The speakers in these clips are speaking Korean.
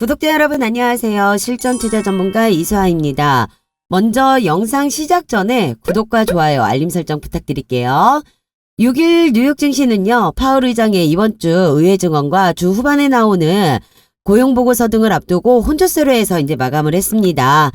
구독자 여러분 안녕하세요. 실전투자 전문가 이수아입니다. 먼저 영상 시작 전에 구독과 좋아요, 알림 설정 부탁드릴게요. 6일 뉴욕 증시는요. 파월 의장의 이번 주 의회 증언과 주 후반에 나오는 고용보고서 등을 앞두고 혼조세로 해서 이제 마감을 했습니다.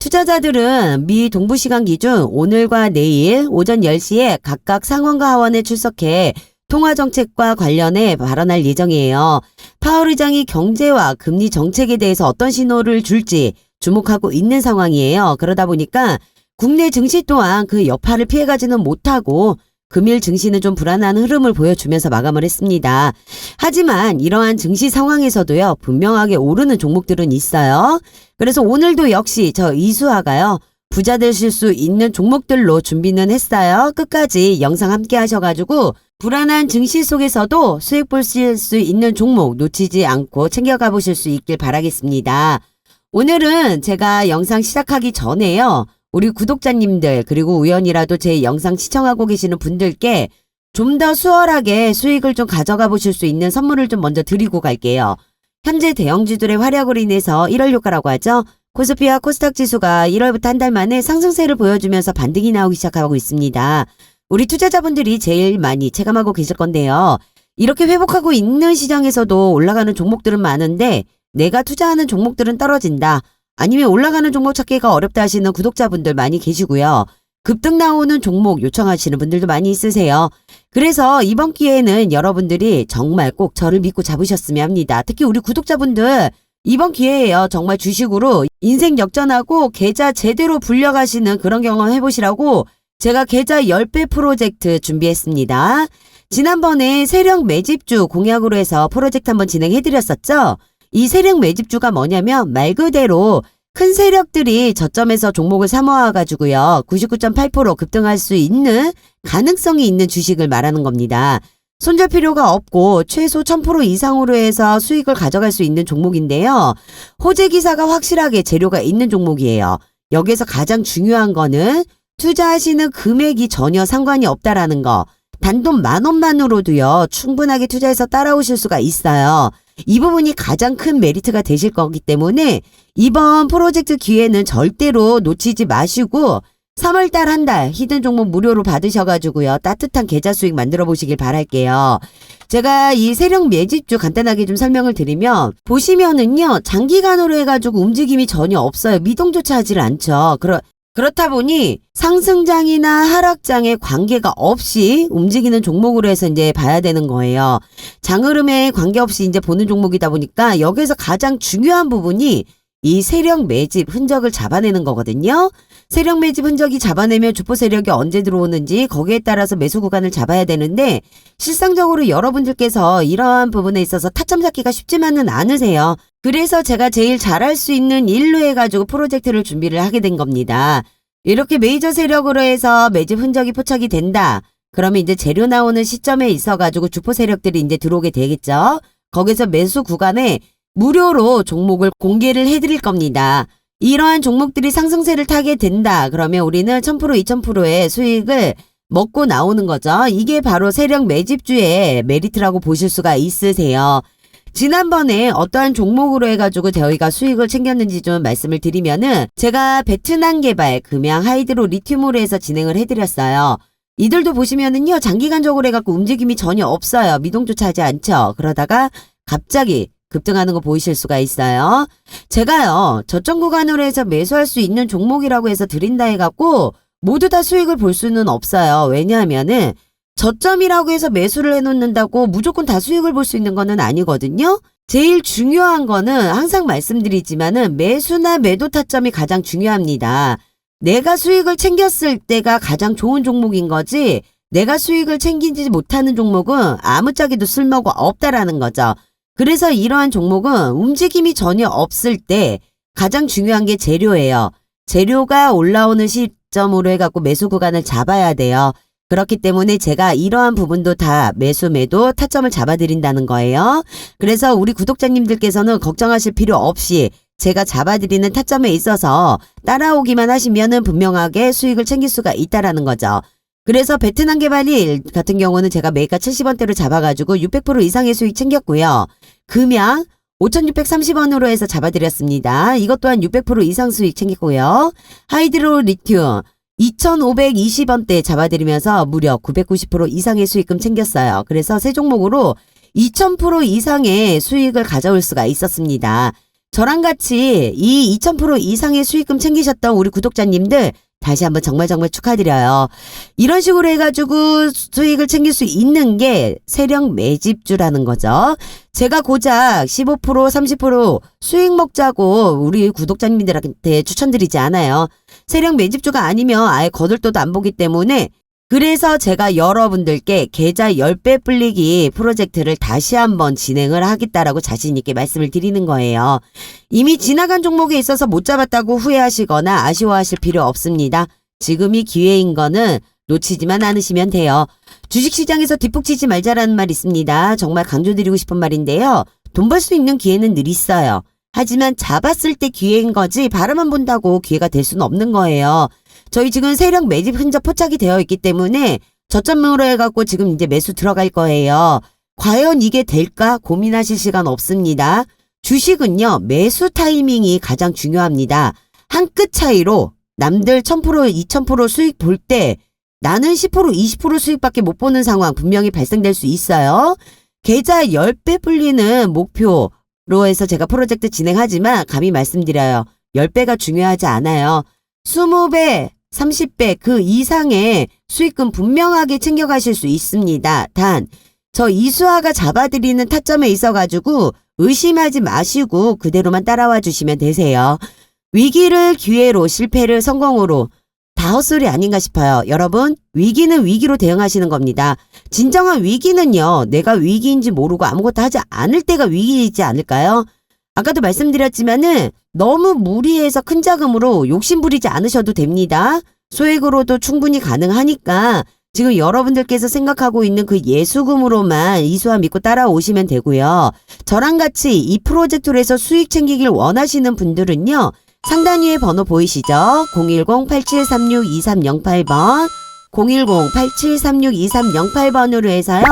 투자자들은 미 동부시간 기준 오늘과 내일 오전 10시에 각각 상원과 하원에 출석해 통화정책과 관련해 발언할 예정이에요. 파월 의장이 경제와 금리 정책에 대해서 어떤 신호를 줄지 주목하고 있는 상황이에요. 그러다 보니까 국내 증시 또한 그 여파를 피해가지는 못하고 금일 증시는 좀 불안한 흐름을 보여주면서 마감을 했습니다. 하지만 이러한 증시 상황에서도요. 분명하게 오르는 종목들은 있어요. 그래서 오늘도 역시 저 이수아가요. 부자 되실 수 있는 종목들로 준비는 했어요. 끝까지 영상 함께 하셔가지고 불안한 증시 속에서도 수익 보실 수 있는 종목 놓치지 않고 챙겨가 보실 수 있길 바라겠습니다. 오늘은 제가 영상 시작하기 전에요. 우리 구독자님들 그리고 우연이라도 제 영상 시청하고 계시는 분들께 좀 더 수월하게 수익을 좀 가져가 보실 수 있는 선물을 좀 먼저 드리고 갈게요. 현재 대형주들의 활약으로 인해서 1월 효과라고 하죠. 코스피와 코스닥 지수가 1월부터 한 달 만에 상승세를 보여주면서 반등이 나오기 시작하고 있습니다. 우리 투자자분들이 제일 많이 체감하고 계실 건데요. 이렇게 회복하고 있는 시장에서도 올라가는 종목들은 많은데 내가 투자하는 종목들은 떨어진다. 아니면 올라가는 종목 찾기가 어렵다 하시는 구독자분들 많이 계시고요. 급등 나오는 종목 요청하시는 분들도 많이 있으세요. 그래서 이번 기회에는 여러분들이 정말 꼭 저를 믿고 잡으셨으면 합니다. 특히 우리 구독자분들 이번 기회에요. 정말 주식으로 인생 역전하고 계좌 제대로 불려가시는 그런 경험 해보시라고 제가 계좌 10배 프로젝트 준비했습니다. 지난번에 세력 매집주 공약으로 해서 프로젝트 한번 진행해드렸었죠. 이 세력 매집주가 뭐냐면 말 그대로 큰 세력들이 저점에서 종목을 사모아가지고요. 99.8% 급등할 수 있는 가능성이 있는 주식을 말하는 겁니다. 손절 필요가 없고 최소 1000% 이상으로 해서 수익을 가져갈 수 있는 종목인데요. 호재 기사가 확실하게 재료가 있는 종목이에요. 여기에서 가장 중요한 거는 투자하시는 금액이 전혀 상관이 없다라는 거. 단돈 10,000원만으로도요. 충분하게 투자해서 따라오실 수가 있어요. 이 부분이 가장 큰 메리트가 되실 거기 때문에 이번 프로젝트 기회는 절대로 놓치지 마시고 3월달 한 달 히든 종목 무료로 받으셔가지고요. 따뜻한 계좌 수익 만들어 보시길 바랄게요. 제가 이 세력 매집주 간단하게 좀 설명을 드리면 보시면은요. 장기간으로 해가지고 움직임이 전혀 없어요. 미동조차 하질 않죠. 그렇다 보니 상승장이나 하락장에 관계가 없이 움직이는 종목으로 해서 이제 봐야 되는 거예요. 장흐름에 관계없이 이제 보는 종목이다 보니까 여기에서 가장 중요한 부분이 이 세력 매집 흔적을 잡아내는 거거든요. 세력 매집 흔적이 잡아내면 주포 세력이 언제 들어오는지 거기에 따라서 매수 구간을 잡아야 되는데 실상적으로 여러분들께서 이러한 부분에 있어서 타점 잡기가 쉽지만은 않으세요. 그래서 제가 제일 잘할 수 있는 일로 해가지고 프로젝트를 준비를 하게 된 겁니다. 이렇게 메이저 세력으로 해서 매집 흔적이 포착이 된다. 그러면 이제 재료 나오는 시점에 있어가지고 주포 세력들이 이제 들어오게 되겠죠. 거기서 매수 구간에 무료로 종목을 공개를 해드릴 겁니다. 이러한 종목들이 상승세를 타게 된다. 그러면 우리는 1000%, 2000%의 수익을 먹고 나오는 거죠. 이게 바로 세력 매집주의 메리트라고 보실 수가 있으세요. 지난번에 어떠한 종목으로 해가지고 저희가 수익을 챙겼는지 좀 말씀을 드리면은 제가 베트남 개발 금양 하이드로 리튬으로 해서 진행을 해드렸어요. 이들도 보시면은요. 장기간적으로 해갖고 움직임이 전혀 없어요. 미동조차 하지 않죠. 그러다가 갑자기 급등하는 거 보이실 수가 있어요. 제가요. 저점 구간으로 해서 매수할 수 있는 종목이라고 해서 드린다 해갖고 모두 다 수익을 볼 수는 없어요. 왜냐하면은 저점이라고 해서 매수를 해놓는다고 무조건 다 수익을 볼 수 있는 거는 아니거든요. 제일 중요한 거는 항상 말씀드리지만은 매수나 매도 타점이 가장 중요합니다. 내가 수익을 챙겼을 때가 가장 좋은 종목인 거지 내가 수익을 챙기지 못하는 종목은 아무짝에도 쓸모가 없다라는 거죠. 그래서 이러한 종목은 움직임이 전혀 없을 때 가장 중요한 게 재료예요. 재료가 올라오는 시점으로 해갖고 매수 구간을 잡아야 돼요. 그렇기 때문에 제가 이러한 부분도 다 매수 매도 타점을 잡아드린다는 거예요. 그래서 우리 구독자님들께서는 걱정하실 필요 없이 제가 잡아드리는 타점에 있어서 따라오기만 하시면은 분명하게 수익을 챙길 수가 있다라는 거죠. 그래서 베트남 개발일 같은 경우는 제가 매가 70원대로 잡아가지고 600% 이상의 수익 챙겼고요. 금양 5,630원으로 해서 잡아드렸습니다. 이것 또한 600% 이상 수익 챙겼고요. 하이드로 리튬 2,520원대 잡아드리면서 무려 990% 이상의 수익금 챙겼어요. 그래서 세 종목으로 2,000% 이상의 수익을 가져올 수가 있었습니다. 저랑 같이 이 2,000% 이상의 수익금 챙기셨던 우리 구독자님들 다시 한번 정말 축하드려요. 이런 식으로 해가지고 수익을 챙길 수 있는 게 세력 매집주라는 거죠. 제가 고작 15% 30% 수익 먹자고 우리 구독자님들한테 추천드리지 않아요. 세력 매집주가 아니면 아예 거들떠도 안 보기 때문에 그래서 제가 여러분들께 계좌 10배 불리기 프로젝트를 다시 한번 진행을 하겠다라고 자신 있게 말씀을 드리는 거예요. 이미 지나간 종목에 있어서 못 잡았다고 후회하시거나 아쉬워하실 필요 없습니다. 지금이 기회인 거는 놓치지만 않으시면 돼요. 주식시장에서 뒷북치지 말자라는 말 있습니다. 정말 강조드리고 싶은 말인데요. 돈 벌 수 있는 기회는 늘 있어요. 하지만 잡았을 때 기회인 거지 바라만 본다고 기회가 될 수는 없는 거예요. 저희 지금 세력 매집 흔적 포착이 되어 있기 때문에 저점으로 해갖고 지금 이제 매수 들어갈 거예요. 과연 이게 될까 고민하실 시간 없습니다. 주식은요 매수 타이밍이 가장 중요합니다. 한 끗 차이로 남들 1,000% 2,000% 수익 볼 때 나는 10% 20% 수익밖에 못 보는 상황 분명히 발생될 수 있어요. 계좌 10배 불리는 목표로 해서 제가 프로젝트 진행하지만 감히 말씀드려요. 10배가 중요하지 않아요. 20배 30배 그 이상의 수익금 분명하게 챙겨가실 수 있습니다. 단, 저 이수아가 잡아드리는 타점에 있어가지고 의심하지 마시고 그대로만 따라와 주시면 되세요. 위기를 기회로 실패를 성공으로 다 헛소리 아닌가 싶어요. 여러분, 위기는 위기로 대응하시는 겁니다. 진정한 위기는요, 내가 위기인지 모르고 아무것도 하지 않을 때가 위기이지 않을까요? 아까도 말씀드렸지만은 너무 무리해서 큰 자금으로 욕심 부리지 않으셔도 됩니다. 소액으로도 충분히 가능하니까 지금 여러분들께서 생각하고 있는 그 예수금으로만 이수아 믿고 따라오시면 되고요. 저랑 같이 이 프로젝트로 해서 수익 챙기길 원하시는 분들은요. 상단 위에 번호 보이시죠? 010-8736-2308번 010-8736-2308번으로 해서요.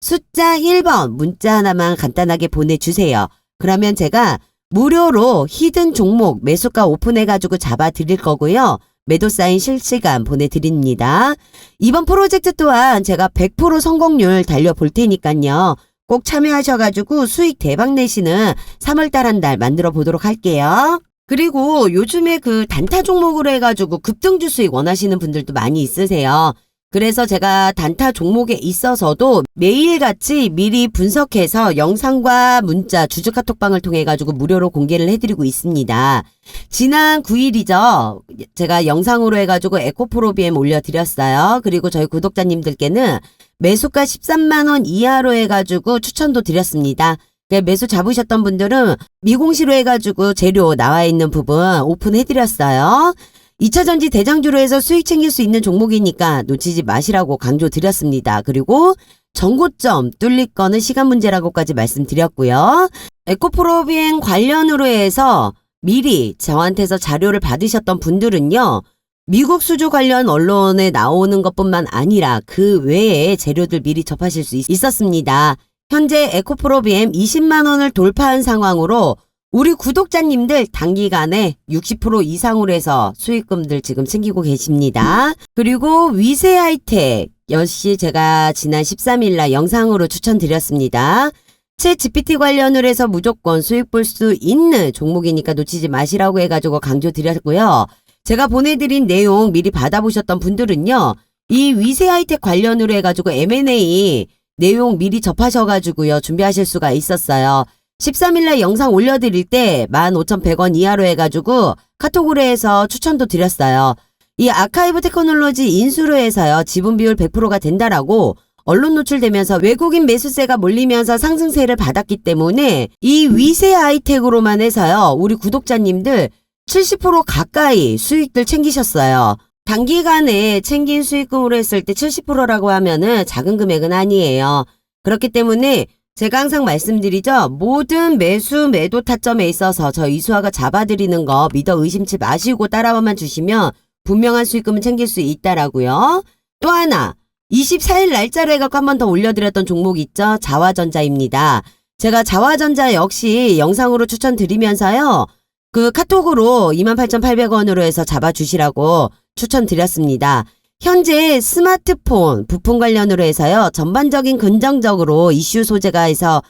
숫자 1번 문자 하나만 간단하게 보내주세요. 그러면 제가 무료로 히든 종목 매수가 오픈해가지고 잡아드릴 거고요. 매도 사인 실시간 보내드립니다. 이번 프로젝트 또한 제가 100% 성공률 달려볼 테니까요. 꼭 참여하셔가지고 수익 대박 내시는 3월달 한 달 만들어 보도록 할게요. 그리고 요즘에 그 단타 종목으로 해가지고 급등주 수익 원하시는 분들도 많이 있으세요. 그래서 제가 단타 종목에 있어서도 매일같이 미리 분석해서 영상과 문자, 주주 카톡방을 통해 가지고 무료로 공개를 해드리고 있습니다. 지난 9일이죠. 제가 영상으로 해가지고 에코프로비엠 올려드렸어요. 그리고 저희 구독자님들께는 매수가 13만원 이하로 해가지고 추천도 드렸습니다. 매수 잡으셨던 분들은 미공시로 해가지고 재료 나와 있는 부분 오픈해드렸어요. 2차전지 대장주로 해서 수익 챙길 수 있는 종목이니까 놓치지 마시라고 강조드렸습니다. 그리고 전고점 뚫릴 거는 시간 문제라고까지 말씀드렸고요. 에코프로비엔 관련으로 해서 미리 저한테서 자료를 받으셨던 분들은요. 미국 수주 관련 언론에 나오는 것뿐만 아니라 그 외에 재료들 미리 접하실 수 있었습니다. 현재 에코프로비엠 20만원을 돌파한 상황으로 우리 구독자님들 단기간에 60% 이상으로 해서 수익금들 지금 챙기고 계십니다. 그리고 위세 하이텍 역시 제가 지난 13일날 영상으로 추천드렸습니다. 챗 GPT 관련을 해서 무조건 수익 볼 수 있는 종목이니까 놓치지 마시라고 해가지고 강조드렸고요. 제가 보내드린 내용 미리 받아보셨던 분들은요. 이 위세 하이텍 관련으로 해가지고 M&A 내용 미리 접하셔가지고요. 준비하실 수가 있었어요. 13일날 영상 올려드릴 때 15,100원 이하로 해가지고 카톡으로 해서 추천도 드렸어요. 이 아카이브 테크놀로지 인수로 해서요. 지분 비율 100%가 된다라고 언론 노출되면서 외국인 매수세가 몰리면서 상승세를 받았기 때문에 이 위세 하이텍으로만 해서요. 우리 구독자님들 70% 가까이 수익들 챙기셨어요. 단기간에 챙긴 수익금으로 했을 때 70%라고 하면은 작은 금액은 아니에요. 그렇기 때문에 제가 항상 말씀드리죠. 모든 매수 매도 타점에 있어서 저 이수아가 잡아드리는 거 믿어 의심치 마시고 따라와만 주시면 분명한 수익금은 챙길 수 있다라고요. 또 하나 24일 날짜로 해갖고 한 번 더 올려드렸던 종목 있죠. 자화전자입니다. 제가 자화전자 역시 영상으로 추천드리면서요. 그 카톡으로 28,800원으로 해서 잡아주시라고 추천드렸습니다. 현재 스마트폰 부품 관련으로 해서요. 전반적인 긍정적으로 이슈 소재가 해서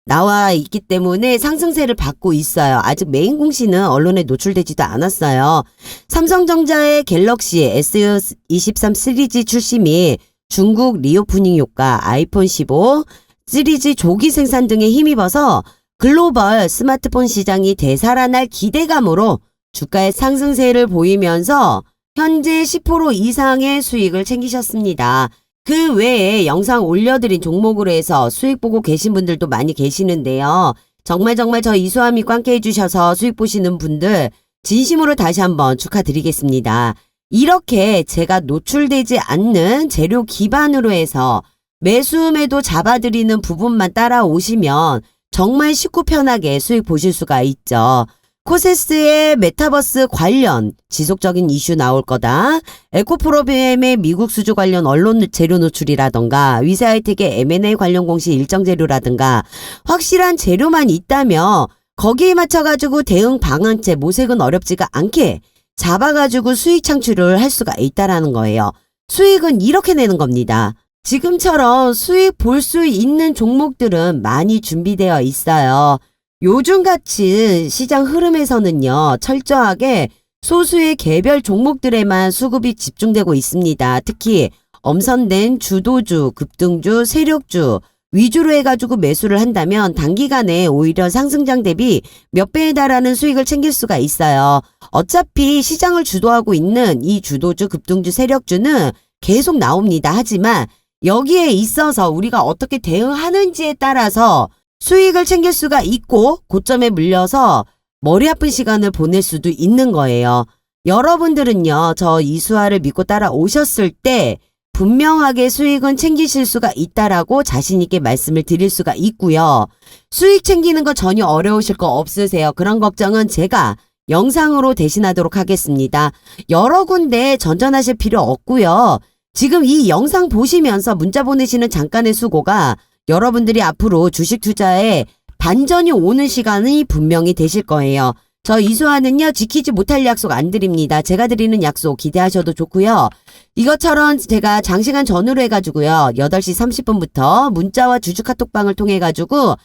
나와 있기 때문에 상승세를 받고 있어요. 아직 메인 공시는 언론에 노출되지도 않았어요. 삼성전자의 갤럭시 S23 시리즈 출시 및 중국 리오프닝 효과, 아이폰 15 시리즈 조기 생산 등에 힘입어서 글로벌 스마트폰 시장이 되살아날 기대감으로 주가의 상승세를 보이면서 현재 10% 이상의 수익을 챙기셨습니다. 그 외에 영상 올려드린 종목으로 해서 수익 보고 계신 분들도 많이 계시는데요. 정말 저 이수아 믿고 함께 해주셔서 수익 보시는 분들 진심으로 다시 한번 축하드리겠습니다. 이렇게 제가 노출되지 않는 재료 기반으로 해서 매수매도 잡아드리는 부분만 따라오시면 정말 쉽고 편하게 수익 보실 수가 있죠. 코세스의 메타버스 관련 지속적인 이슈 나올 거다. 에코프로비엠의 미국 수주 관련 언론 재료 노출이라던가 위세하이텍의 M&A 관련 공시 일정 재료라든가 확실한 재료만 있다면 거기에 맞춰가지고 대응 방안체 모색은 어렵지가 않게 잡아가지고 수익 창출을 할 수가 있다라는 거예요. 수익은 이렇게 내는 겁니다. 지금처럼 수익 볼 수 있는 종목들은 많이 준비되어 있어요. 요즘같이 시장 흐름에서는요. 철저하게 소수의 개별 종목들에만 수급이 집중되고 있습니다. 특히 엄선된 주도주, 급등주, 세력주 위주로 해가지고 매수를 한다면 단기간에 오히려 상승장 대비 몇 배에 달하는 수익을 챙길 수가 있어요. 어차피 시장을 주도하고 있는 이 주도주, 급등주, 세력주는 계속 나옵니다. 하지만 여기에 있어서 우리가 어떻게 대응하는지에 따라서 수익을 챙길 수가 있고 고점에 물려서 머리 아픈 시간을 보낼 수도 있는 거예요. 여러분들은요. 저 이수아를 믿고 따라오셨을 때 분명하게 수익은 챙기실 수가 있다라고 자신 있게 말씀을 드릴 수가 있고요. 수익 챙기는 거 전혀 어려우실 거 없으세요. 그런 걱정은 제가 영상으로 대신하도록 하겠습니다. 여러 군데 전전하실 필요 없고요. 지금 이 영상 보시면서 문자 보내시는 잠깐의 수고가 여러분들이 앞으로 주식 투자에 반전이 오는 시간이 분명히 되실 거예요. 저 이수아는요. 지키지 못할 약속 안 드립니다. 제가 드리는 약속 기대하셔도 좋고요. 이것처럼 제가 장시간 전후로 해가지고요. 8시 30분부터 문자와 주주 카톡방을 통해가지고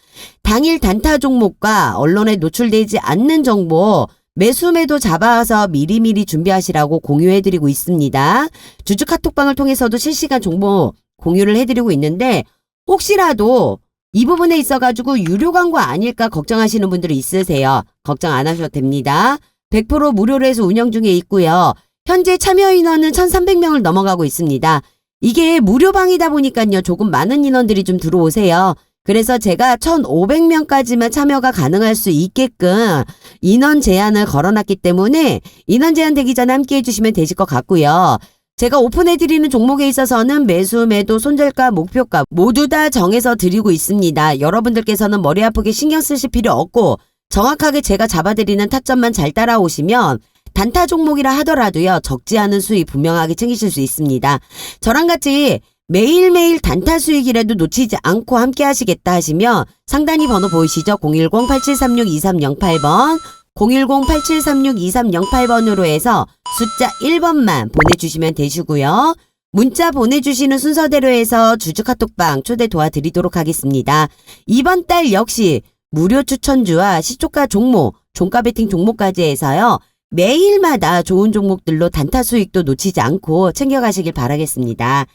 당일 단타 종목과 언론에 노출되지 않는 정보 매수매도 잡아서 미리미리 준비하시라고 공유해드리고 있습니다. 주주 카톡방을 통해서도 실시간 정보 공유를 해드리고 있는데 혹시라도 이 부분에 있어가지고 유료 광고 아닐까 걱정하시는 분들이 있으세요. 걱정 안 하셔도 됩니다. 100% 무료로 해서 운영 중에 있고요. 현재 참여 인원은 1,300명을 넘어가고 있습니다. 이게 무료방이다 보니까요. 조금 많은 인원들이 좀 들어오세요. 그래서 제가 1,500명까지만 참여가 가능할 수 있게끔 인원 제한을 걸어놨기 때문에 인원 제한 되기 전에 함께 해주시면 되실 것 같고요. 제가 오픈해드리는 종목에 있어서는 매수, 매도, 손절가, 목표가 모두 다 정해서 드리고 있습니다. 여러분들께서는 머리 아프게 신경 쓰실 필요 없고 정확하게 제가 잡아드리는 타점만 잘 따라오시면 단타 종목이라 하더라도요. 적지 않은 수익 분명하게 챙기실 수 있습니다. 저랑 같이 매일매일 단타 수익이라도 놓치지 않고 함께 하시겠다 하시면 상단이 번호 보이시죠? 010-8736-2308번 010-8736-2308번으로 해서 숫자 1번만 보내주시면 되시고요. 문자 보내주시는 순서대로 해서 주주 카톡방 초대 도와드리도록 하겠습니다. 이번 달 역시 무료 추천주와 시초가 종목, 종가 베팅 종목까지 해서요. 매일마다 좋은 종목들로 단타 수익도 놓치지 않고 챙겨가시길 바라겠습니다.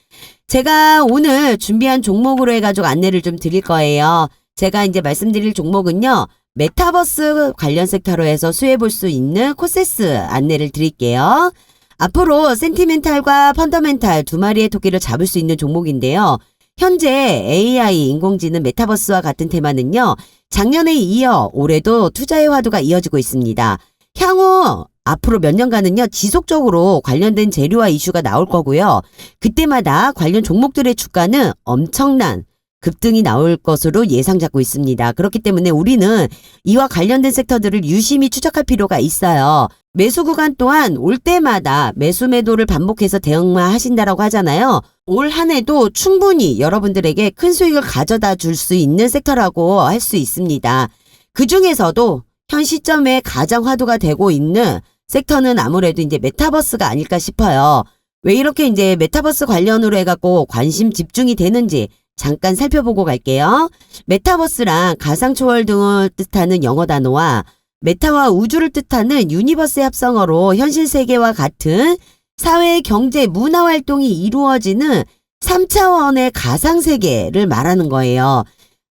제가 오늘 준비한 종목으로 해가지고 안내를 좀 드릴 거예요. 제가 이제 말씀드릴 종목은요. 메타버스 관련 섹터로 해서 수혜볼 수 있는 코세스 안내를 드릴게요. 앞으로 센티멘탈과 펀더멘탈 두 마리의 토끼를 잡을 수 있는 종목인데요. 현재 AI, 인공지능, 메타버스와 같은 테마는요. 작년에 이어 올해도 투자의 화두가 이어지고 있습니다. 향후 앞으로 몇 년간은요. 지속적으로 관련된 재료와 이슈가 나올 거고요. 그때마다 관련 종목들의 주가는 엄청난 급등이 나올 것으로 예상 잡고 있습니다. 그렇기 때문에 우리는 이와 관련된 섹터들을 유심히 추적할 필요가 있어요. 매수 구간 또한 올 때마다 매수 매도를 반복해서 대응만 하신다라고 하잖아요. 올 한 해도 충분히 여러분들에게 큰 수익을 가져다 줄 수 있는 섹터라고 할 수 있습니다. 그 중에서도 현 시점에 가장 화두가 되고 있는 섹터는 아무래도 이제 메타버스가 아닐까 싶어요. 왜 이렇게 이제 메타버스 관련으로 해갖고 관심 집중이 되는지 잠깐 살펴보고 갈게요. 메타버스랑 가상초월 등을 뜻하는 영어 단어와 메타와 우주를 뜻하는 유니버스의 합성어로 현실 세계와 같은 사회, 경제, 문화 활동이 이루어지는 3차원의 가상세계를 말하는 거예요.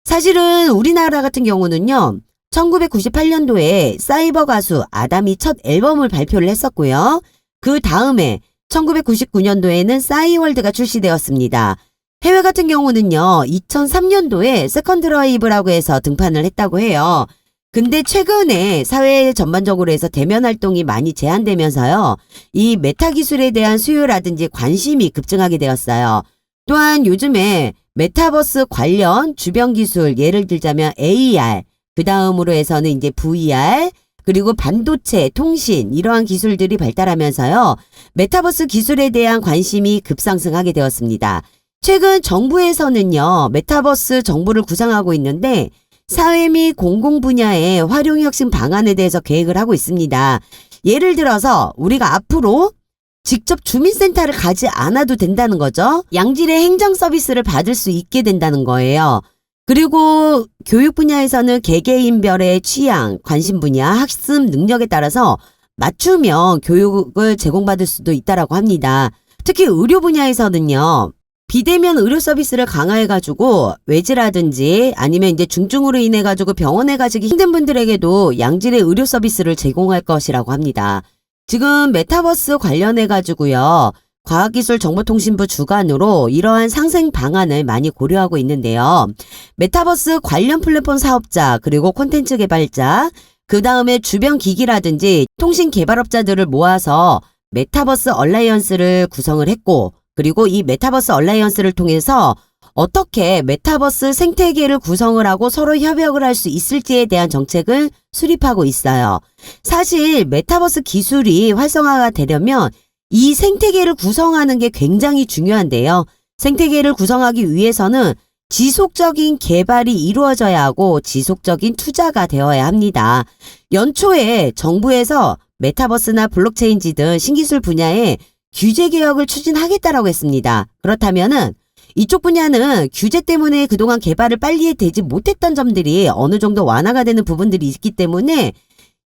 사실은 우리나라 같은 경우는요. 1998년도에 사이버 가수 아담이 첫 앨범을 발표를 했었고요. 그 다음에 1999년도에는 싸이월드가 출시되었습니다. 해외 같은 경우는요. 2003년도에 세컨드 라이브라고 해서 등판을 했다고 해요. 근데 최근에 사회 전반적으로 해서 대면 활동이 많이 제한되면서요. 이 메타 기술에 대한 수요라든지 관심이 급증하게 되었어요. 또한 요즘에 메타버스 관련 주변 기술 예를 들자면 AR, 그 다음으로 해서는 이제 VR, 그리고 반도체, 통신 이러한 기술들이 발달하면서요. 메타버스 기술에 대한 관심이 급상승하게 되었습니다. 최근 정부에서는요. 메타버스 정부를 구상하고 있는데 사회 및 공공 분야의 활용 혁신 방안에 대해서 계획을 하고 있습니다. 예를 들어서 우리가 앞으로 직접 주민센터를 가지 않아도 된다는 거죠. 양질의 행정 서비스를 받을 수 있게 된다는 거예요. 그리고 교육 분야에서는 개개인별의 취향, 관심 분야, 학습 능력에 따라서 맞춤형 교육을 제공받을 수도 있다라고 합니다. 특히 의료 분야에서는요. 비대면 의료 서비스를 강화해가지고 외지라든지 아니면 이제 중증으로 인해가지고 병원에 가시기 힘든 분들에게도 양질의 의료 서비스를 제공할 것이라고 합니다. 지금 메타버스 관련해가지고요. 과학기술정보통신부 주관으로 이러한 상생 방안을 많이 고려하고 있는데요. 메타버스 관련 플랫폼 사업자 그리고 콘텐츠 개발자 그 다음에 주변 기기라든지 통신 개발업자들을 모아서 메타버스 얼라이언스를 구성을 했고 그리고 이 메타버스 얼라이언스를 통해서 어떻게 메타버스 생태계를 구성을 하고 서로 협력을 할 수 있을지에 대한 정책을 수립하고 있어요. 사실 메타버스 기술이 활성화가 되려면 이 생태계를 구성하는 게 굉장히 중요한데요. 생태계를 구성하기 위해서는 지속적인 개발이 이루어져야 하고 지속적인 투자가 되어야 합니다. 연초에 정부에서 메타버스나 블록체인지 등 신기술 분야에 규제 개혁을 추진하겠다라고 했습니다. 그렇다면은 이쪽 분야는 규제 때문에 그동안 개발을 빨리 되지 못했던 점들이 어느 정도 완화가 되는 부분들이 있기 때문에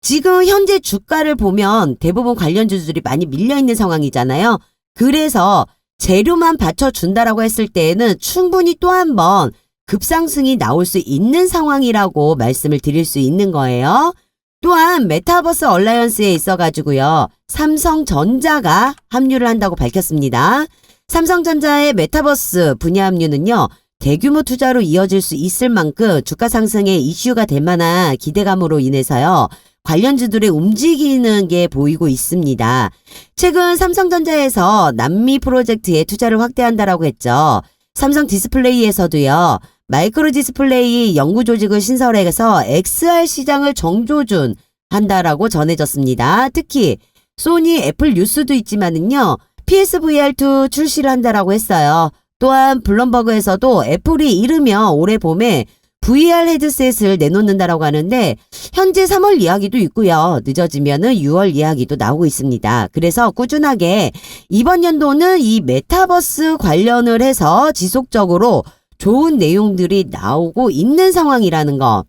지금 현재 주가를 보면 대부분 관련주들이 많이 밀려있는 상황이잖아요. 그래서 재료만 받쳐준다라고 했을 때에는 충분히 또 한 번 급상승이 나올 수 있는 상황이라고 말씀을 드릴 수 있는 거예요. 또한 메타버스 얼라이언스에 있어가지고요. 삼성전자가 합류를 한다고 밝혔습니다. 삼성전자의 메타버스 분야 합류는요. 대규모 투자로 이어질 수 있을 만큼 주가 상승에 이슈가 될 만한 기대감으로 인해서요. 관련주들의 움직이는 게 보이고 있습니다. 최근 삼성전자에서 남미 프로젝트에 투자를 확대한다라고 했죠. 삼성 디스플레이에서도요. 마이크로 디스플레이 연구 조직을 신설해서 XR 시장을 정조준 한다라고 전해졌습니다. 특히 소니 애플 뉴스도 있지만은요. PSVR2 출시를 한다라고 했어요. 또한 블룸버그에서도 애플이 이르면 올해 봄에 VR 헤드셋을 내놓는다라고 하는데 현재 3월 이야기도 있고요. 늦어지면은 6월 이야기도 나오고 있습니다. 그래서 꾸준하게 이번 연도는 이 메타버스 관련을 해서 지속적으로 좋은 내용들이 나오고 있는 상황이라는 거.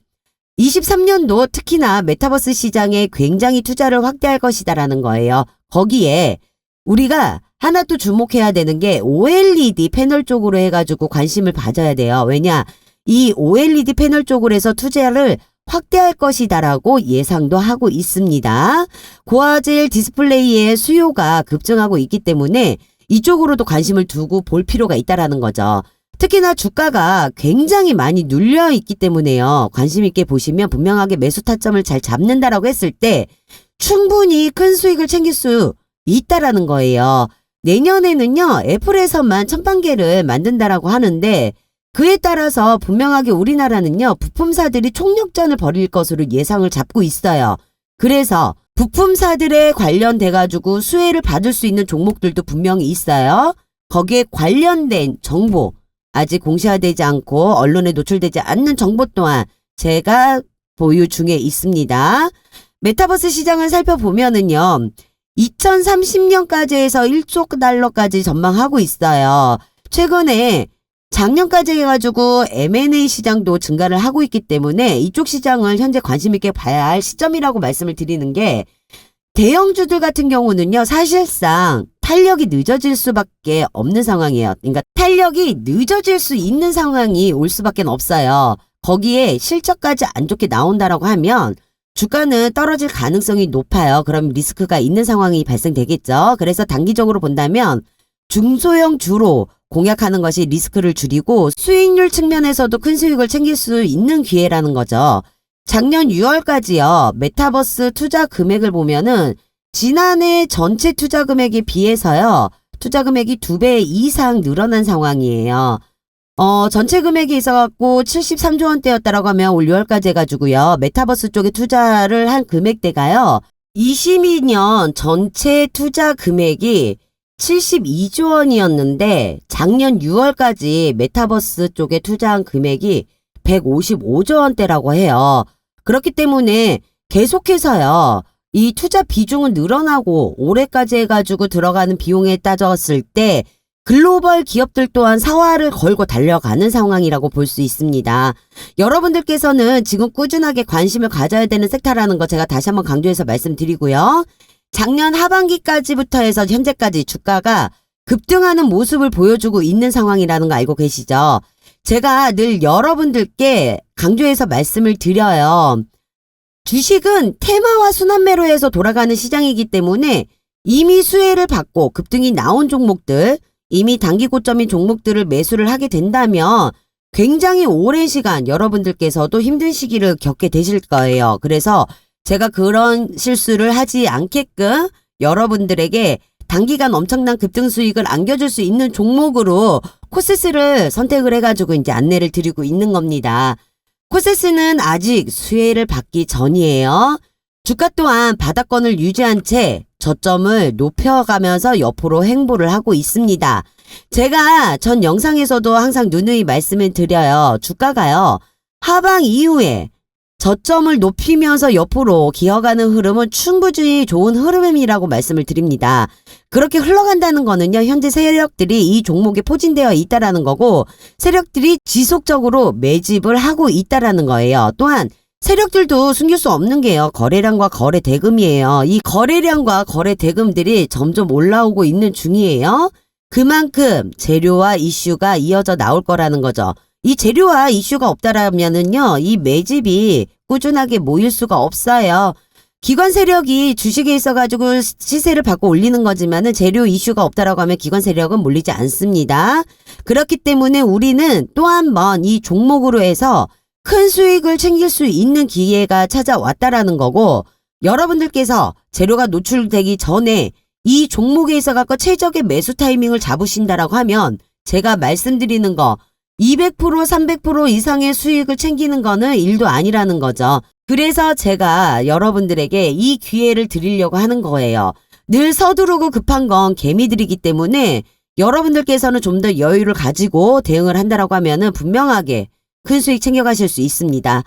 23년도 특히나 메타버스 시장에 굉장히 투자를 확대할 것이다라는 거예요. 거기에 우리가 하나 또 주목해야 되는 게 OLED 패널 쪽으로 해가지고 관심을 가져야 돼요. 왜냐? 이 OLED 패널 쪽으로 해서 투자를 확대할 것이다라고 예상도 하고 있습니다. 고화질 디스플레이의 수요가 급증하고 있기 때문에 이쪽으로도 관심을 두고 볼 필요가 있다라는 거죠. 특히나 주가가 굉장히 많이 눌려 있기 때문에요. 관심 있게 보시면 분명하게 매수 타점을 잘 잡는다라고 했을 때 충분히 큰 수익을 챙길 수 있다라는 거예요. 내년에는요. 애플에서만 1000만 개를 만든다라고 하는데 그에 따라서 분명하게 우리나라는요, 부품사들이 총력전을 벌일 것으로 예상을 잡고 있어요. 그래서 부품사들에 관련돼가지고 수혜를 받을 수 있는 종목들도 분명히 있어요. 거기에 관련된 정보, 아직 공시화되지 않고 언론에 노출되지 않는 정보 또한 제가 보유 중에 있습니다. 메타버스 시장을 살펴보면은요, 2030년까지 해서 1조 달러까지 전망하고 있어요. 최근에 작년까지 해가지고 M&A 시장도 증가를 하고 있기 때문에 이쪽 시장을 현재 관심 있게 봐야 할 시점이라고 말씀을 드리는 게, 대형주들 같은 경우는요, 사실상 탄력이 늦어질 수밖에 없는 상황이에요. 그러니까 탄력이 늦어질 수 있는 상황이 올 수밖에 없어요. 거기에 실적까지 안 좋게 나온다라고 하면 주가는 떨어질 가능성이 높아요. 그럼 리스크가 있는 상황이 발생되겠죠. 그래서 단기적으로 본다면 중소형 주로 공략하는 것이 리스크를 줄이고 수익률 측면에서도 큰 수익을 챙길 수 있는 기회라는 거죠. 작년 6월까지요. 메타버스 투자 금액을 보면은 지난해 전체 투자 금액에 비해서요. 투자 금액이 2배 이상 늘어난 상황이에요. 전체 금액이 있어갖고 73조 원대였다라고 하면 올 6월까지 해가지고요. 메타버스 쪽에 투자를 한 금액대가요. 22년 전체 투자 금액이 72조 원이었는데 작년 6월까지 메타버스 쪽에 투자한 금액이 155조 원대라고 해요. 그렇기 때문에 계속해서요. 이 투자 비중은 늘어나고 올해까지 해가지고 들어가는 비용에 따졌을 때 글로벌 기업들 또한 사활을 걸고 달려가는 상황이라고 볼 수 있습니다. 여러분들께서는 지금 꾸준하게 관심을 가져야 되는 섹터라는 거 제가 다시 한번 강조해서 말씀드리고요. 작년 하반기까지부터 해서 현재까지 주가가 급등하는 모습을 보여주고 있는 상황이라는 거 알고 계시죠? 제가 늘 여러분들께 강조해서 말씀을 드려요. 주식은 테마와 순환매로해서 돌아가는 시장이기 때문에 이미 수혜를 받고 급등이 나온 종목들, 이미 단기 고점인 종목들을 매수를 하게 된다면 굉장히 오랜 시간 여러분들께서도 힘든 시기를 겪게 되실 거예요. 그래서 제가 그런 실수를 하지 않게끔 여러분들에게 단기간 엄청난 급등 수익을 안겨줄 수 있는 종목으로 코세스를 선택을 해가지고 이제 안내를 드리고 있는 겁니다. 코세스는 아직 수혜를 받기 전이에요. 주가 또한 바닥권을 유지한 채 저점을 높여가면서 옆으로 행보를 하고 있습니다. 제가 전 영상에서도 항상 누누이 말씀을 드려요. 주가가요. 하방 이후에 저점을 높이면서 옆으로 기어가는 흐름은 충분히 좋은 흐름이라고 말씀을 드립니다. 그렇게 흘러간다는 거는요. 현재 세력들이 이 종목에 포진되어 있다라는 거고 세력들이 지속적으로 매집을 하고 있다라는 거예요. 또한 세력들도 숨길 수 없는 게요. 거래량과 거래 대금이에요. 이 거래량과 거래 대금들이 점점 올라오고 있는 중이에요. 그만큼 재료와 이슈가 이어져 나올 거라는 거죠. 이 재료와 이슈가 없다라면은요, 이 매집이 꾸준하게 모일 수가 없어요. 기관 세력이 주식에 있어가지고 시세를 받고 올리는 거지만은 재료 이슈가 없다라고 하면 기관 세력은 몰리지 않습니다. 그렇기 때문에 우리는 또 한 번 이 종목으로 해서 큰 수익을 챙길 수 있는 기회가 찾아왔다라는 거고, 여러분들께서 재료가 노출되기 전에 이 종목에 있어갖고 최적의 매수 타이밍을 잡으신다라고 하면 제가 말씀드리는 거 200% 300% 이상의 수익을 챙기는 거는 일도 아니라는 거죠. 그래서 제가 여러분들에게 이 기회를 드리려고 하는 거예요. 늘 서두르고 급한 건 개미들이기 때문에 여러분들께서는 좀 더 여유를 가지고 대응을 한다라고 하면은 분명하게 큰 수익 챙겨가실 수 있습니다.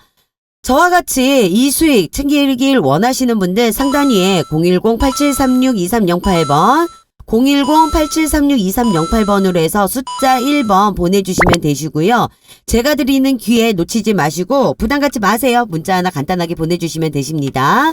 저와 같이 이 수익 챙기길 원하시는 분들 상단 위에 010-8736-2308번 010-8736-2308번으로 해서 숫자 1번 보내주시면 되시고요. 제가 드리는 기회 놓치지 마시고 부담 갖지 마세요. 문자 하나 간단하게 보내주시면 되십니다.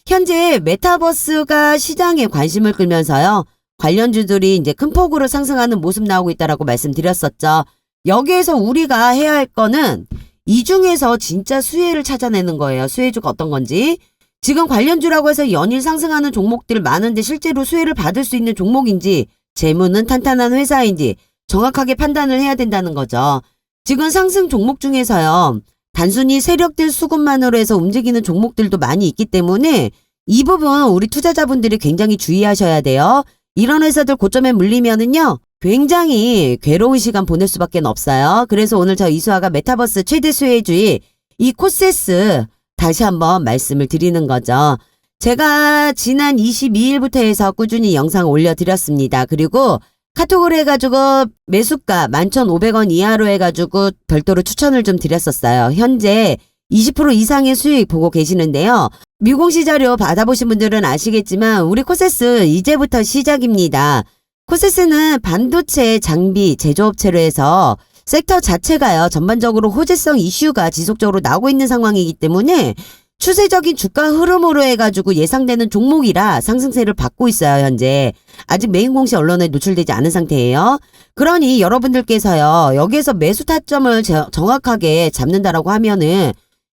현재 메타버스가 시장에 관심을 끌면서요. 관련주들이 이제 큰 폭으로 상승하는 모습 나오고 있다라고 말씀드렸었죠. 여기에서 우리가 해야 할 거는 이 중에서 진짜 수혜를 찾아내는 거예요. 수혜주가 어떤 건지. 지금 관련주라고 해서 연일 상승하는 종목들 많은데 실제로 수혜를 받을 수 있는 종목인지 재무는 탄탄한 회사인지 정확하게 판단을 해야 된다는 거죠. 지금 상승 종목 중에서요. 단순히 세력들 수급만으로 해서 움직이는 종목들도 많이 있기 때문에 이 부분 우리 투자자분들이 굉장히 주의하셔야 돼요. 이런 회사들 고점에 물리면은요. 굉장히 괴로운 시간 보낼 수밖에 없어요. 그래서 오늘 저 이수아가 메타버스 최대 수혜주의 이 코세스 다시 한번 말씀을 드리는 거죠. 제가 지난 22일부터 해서 꾸준히 영상 올려드렸습니다. 그리고 카톡을 해가지고 매수가 11,500원 이하로 해가지고 별도로 추천을 좀 드렸었어요. 현재 20% 이상의 수익 보고 계시는데요. 미공시 자료 받아보신 분들은 아시겠지만 우리 코세스 이제부터 시작입니다. 코세스는 반도체 장비 제조업체로 해서 섹터 자체가요. 전반적으로 호재성 이슈가 지속적으로 나오고 있는 상황이기 때문에 추세적인 주가 흐름으로 해가지고 예상되는 종목이라 상승세를 받고 있어요. 현재 아직 메인 공시 언론에 노출되지 않은 상태예요. 그러니 여러분들께서요. 여기에서 매수 타점을 정확하게 잡는다라고 하면은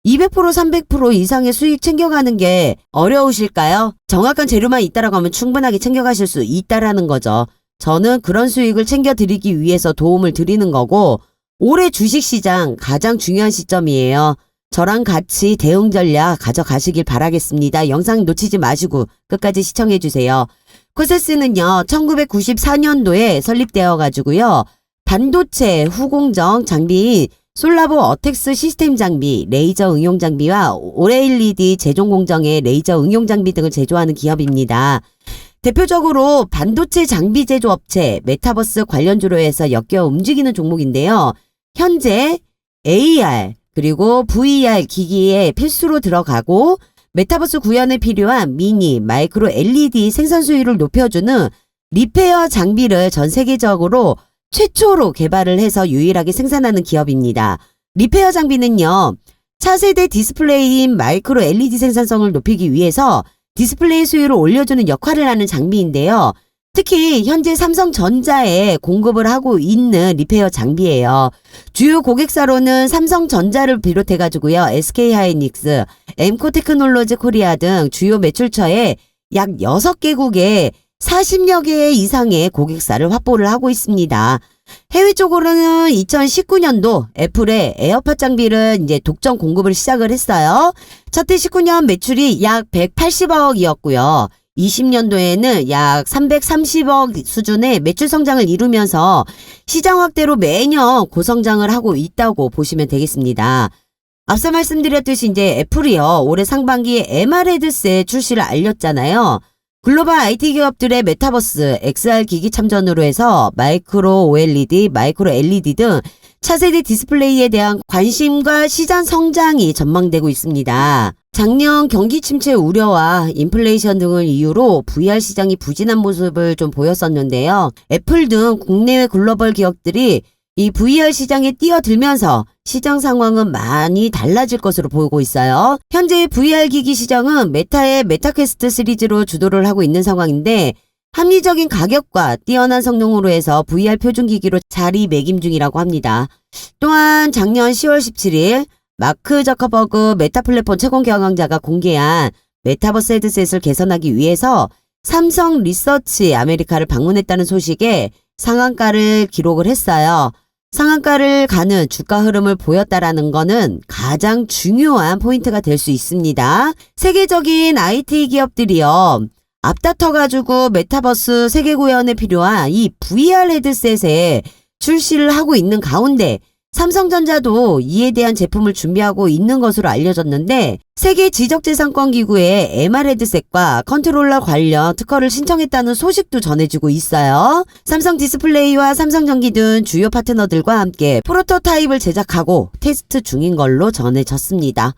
200% 300% 이상의 수익 챙겨가는 게 어려우실까요? 정확한 재료만 있다라고 하면 충분하게 챙겨가실 수 있다라는 거죠. 저는 그런 수익을 챙겨드리기 위해서 도움을 드리는 거고 올해 주식시장 가장 중요한 시점이에요. 저랑 같이 대응 전략 가져가시길 바라겠습니다. 영상 놓치지 마시고 끝까지 시청해주세요. 코세스는요. 1994년도에 설립되어 가지고요. 반도체 후공정 장비인 솔라보 어텍스 시스템 장비, 레이저 응용 장비와 OLED 제종 공정의 레이저 응용 장비 등을 제조하는 기업입니다. 대표적으로 반도체 장비 제조업체, 메타버스 관련주로 해서 엮여 움직이는 종목인데요. 현재 AR 그리고 VR 기기에 필수로 들어가고 메타버스 구현에 필요한 미니, 마이크로 LED 생산 수율을 높여주는 리페어 장비를 전 세계적으로 최초로 개발을 해서 유일하게 생산하는 기업입니다. 리페어 장비는요. 차세대 디스플레이인 마이크로 LED 생산성을 높이기 위해서 디스플레이 수율을 올려주는 역할을 하는 장비인데요. 특히 현재 삼성전자에 공급을 하고 있는 리페어 장비예요. 주요 고객사로는 삼성전자를 비롯해가지고요. SK하이닉스, 엠코테크놀로지 코리아 등 주요 매출처에 약 6개국에 40여 개 이상의 고객사를 확보를 하고 있습니다. 해외 쪽으로는 2019년도 애플의 에어팟 장비를 이제 독점 공급을 시작을 했어요. 첫해 19년 매출이 약 180억이었고요. 20년도에는 약 330억 수준의 매출 성장을 이루면서 시장 확대로 매년 고성장을 하고 있다고 보시면 되겠습니다. 앞서 말씀드렸듯이 이제 애플이요. 올해 상반기에 MR 헤드셋 출시를 알렸잖아요. 글로벌 IT 기업들의 메타버스, XR 기기 참전으로 해서 마이크로 OLED, 마이크로 LED 등 차세대 디스플레이에 대한 관심과 시장 성장이 전망되고 있습니다. 작년 경기 침체 우려와 인플레이션 등을 이유로 VR 시장이 부진한 모습을 좀 보였었는데요. 애플 등 국내외 글로벌 기업들이 이 VR 시장에 뛰어들면서 시장 상황은 많이 달라질 것으로 보고 있어요. 현재 VR 기기 시장은 메타의 메타퀘스트 시리즈로 주도를 하고 있는 상황인데 합리적인 가격과 뛰어난 성능으로 해서 VR 표준기기로 자리매김 중이라고 합니다. 또한 작년 10월 17일 마크 저커버그 메타 플랫폼 최고 경영자가 공개한 메타버스 헤드셋을 개선하기 위해서 삼성 리서치 아메리카를 방문했다는 소식에 상한가를 기록을 했어요. 상한가를 가는 주가 흐름을 보였다라는 거는 가장 중요한 포인트가 될 수 있습니다. 세계적인 IT 기업들이요. 앞다퉈가지고 메타버스 세계 구현에 필요한 이 VR 헤드셋에 출시를 하고 있는 가운데 삼성전자도 이에 대한 제품을 준비하고 있는 것으로 알려졌는데 세계 지적재산권기구의 MR 헤드셋과 컨트롤러 관련 특허를 신청했다는 소식도 전해지고 있어요. 삼성 디스플레이와 삼성전기 등 주요 파트너들과 함께 프로토타입을 제작하고 테스트 중인 걸로 전해졌습니다.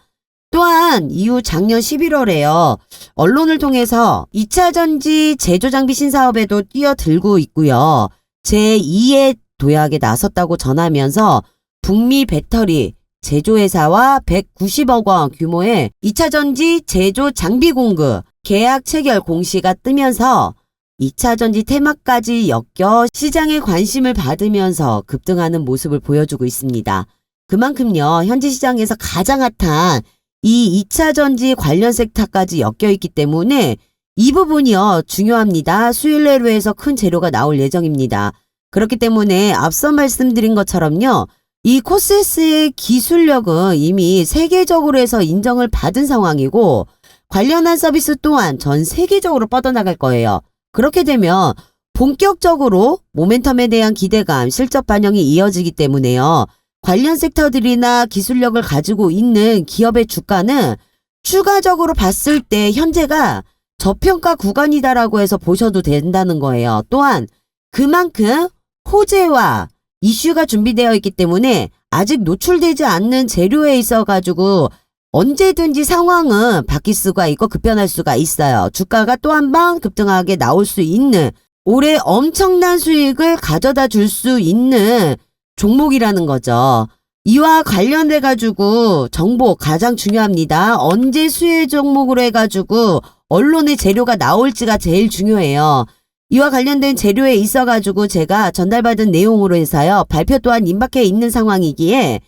또한 이후 작년 11월에요. 언론을 통해서 2차 전지 제조장비 신사업에도 뛰어들고 있고요. 제2의 도약에 나섰다고 전하면서 북미 배터리 제조회사와 190억 원 규모의 2차 전지 제조 장비 공급 계약 체결 공시가 뜨면서 2차 전지 테마까지 엮여 시장의 관심을 받으면서 급등하는 모습을 보여주고 있습니다. 그만큼요. 현재 시장에서 가장 핫한 이 2차 전지 관련 섹터까지 엮여 있기 때문에 이 부분이요. 중요합니다. 수요일 내로 해서 큰 재료가 나올 예정입니다. 그렇기 때문에 앞서 말씀드린 것처럼요. 이 코세스의 기술력은 이미 세계적으로 해서 인정을 받은 상황이고 관련한 서비스 또한 전 세계적으로 뻗어나갈 거예요. 그렇게 되면 본격적으로 모멘텀에 대한 기대감, 실적 반영이 이어지기 때문에요. 관련 섹터들이나 기술력을 가지고 있는 기업의 주가는 추가적으로 봤을 때 현재가 저평가 구간이다라고 해서 보셔도 된다는 거예요. 또한 그만큼 호재와 이슈가 준비되어 있기 때문에 아직 노출되지 않는 재료에 있어가지고 언제든지 상황은 바뀔 수가 있고 급변할 수가 있어요. 주가가 또 한 번 급등하게 나올 수 있는 올해 엄청난 수익을 가져다 줄 수 있는 종목이라는 거죠. 이와 관련돼 가지고 정보 가장 중요합니다. 언제 수혜 종목으로 해가지고 언론의 재료가 나올지가 제일 중요해요. 이와 관련된 재료에 있어가지고 제가 전달받은 내용으로 해서요. 발표 또한 임박해 있는 상황이기에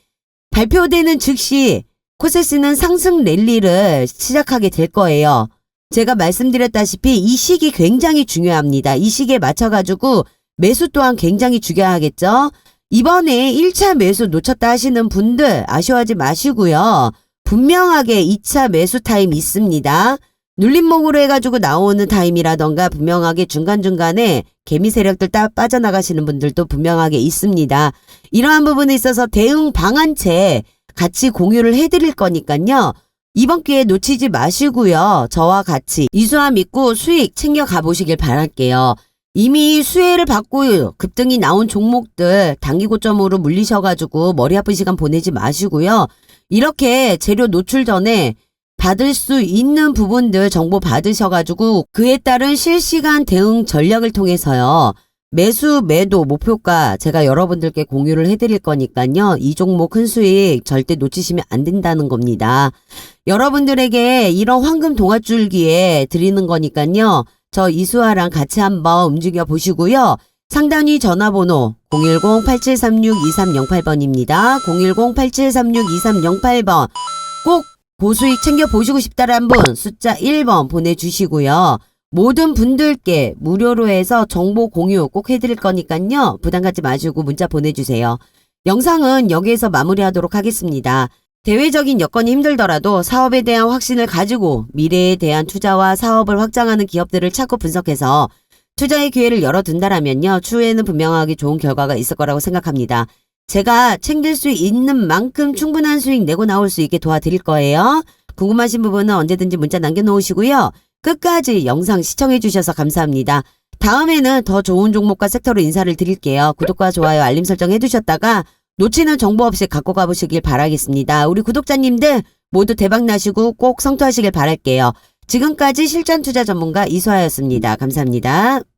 발표되는 즉시 코세스는 상승 랠리를 시작하게 될 거예요. 제가 말씀드렸다시피 이 시기 굉장히 중요합니다. 이 시기에 맞춰가지고 매수 또한 굉장히 중요하겠죠. 이번에 1차 매수 놓쳤다 하시는 분들 아쉬워하지 마시고요. 분명하게 2차 매수 타임 있습니다. 눌림목으로 해가지고 나오는 타임이라던가 분명하게 중간중간에 개미 세력들 딱 빠져나가시는 분들도 분명하게 있습니다. 이러한 부분에 있어서 대응 방안체 같이 공유를 해드릴 거니까요. 이번 기회에 놓치지 마시고요. 저와 같이 이수와 믿고 수익 챙겨 가보시길 바랄게요. 이미 수혜를 받고 급등이 나온 종목들 단기 고점으로 물리셔가지고 머리 아픈 시간 보내지 마시고요. 이렇게 재료 노출 전에 받을 수 있는 부분들 정보 받으셔가지고 그에 따른 실시간 대응 전략을 통해서요. 매수, 매도, 목표가 제가 여러분들께 공유를 해드릴 거니까요. 이 종목 큰 수익 절대 놓치시면 안 된다는 겁니다. 여러분들에게 이런 황금 동아줄기에 드리는 거니까요. 저 이수아랑 같이 한번 움직여 보시고요. 상단위 전화번호 010-8736-2308번입니다. 010-8736-2308번 꼭 고수익 챙겨보시고 싶다란 분 숫자 1번 보내주시고요. 모든 분들께 무료로 해서 정보 공유 꼭 해드릴 거니까요. 부담 갖지 마시고 문자 보내주세요. 영상은 여기에서 마무리하도록 하겠습니다. 대외적인 여건이 힘들더라도 사업에 대한 확신을 가지고 미래에 대한 투자와 사업을 확장하는 기업들을 찾고 분석해서 투자의 기회를 열어둔다라면요. 추후에는 분명하게 좋은 결과가 있을 거라고 생각합니다. 제가 챙길 수 있는 만큼 충분한 수익 내고 나올 수 있게 도와드릴 거예요. 궁금하신 부분은 언제든지 문자 남겨놓으시고요. 끝까지 영상 시청해 주셔서 감사합니다. 다음에는 더 좋은 종목과 섹터로 인사를 드릴게요. 구독과 좋아요 알림 설정 해두셨다가 놓치는 정보 없이 갖고 가보시길 바라겠습니다. 우리 구독자님들 모두 대박 나시고 꼭 성투하시길 바랄게요. 지금까지 실전 투자 전문가 이수아였습니다. 감사합니다.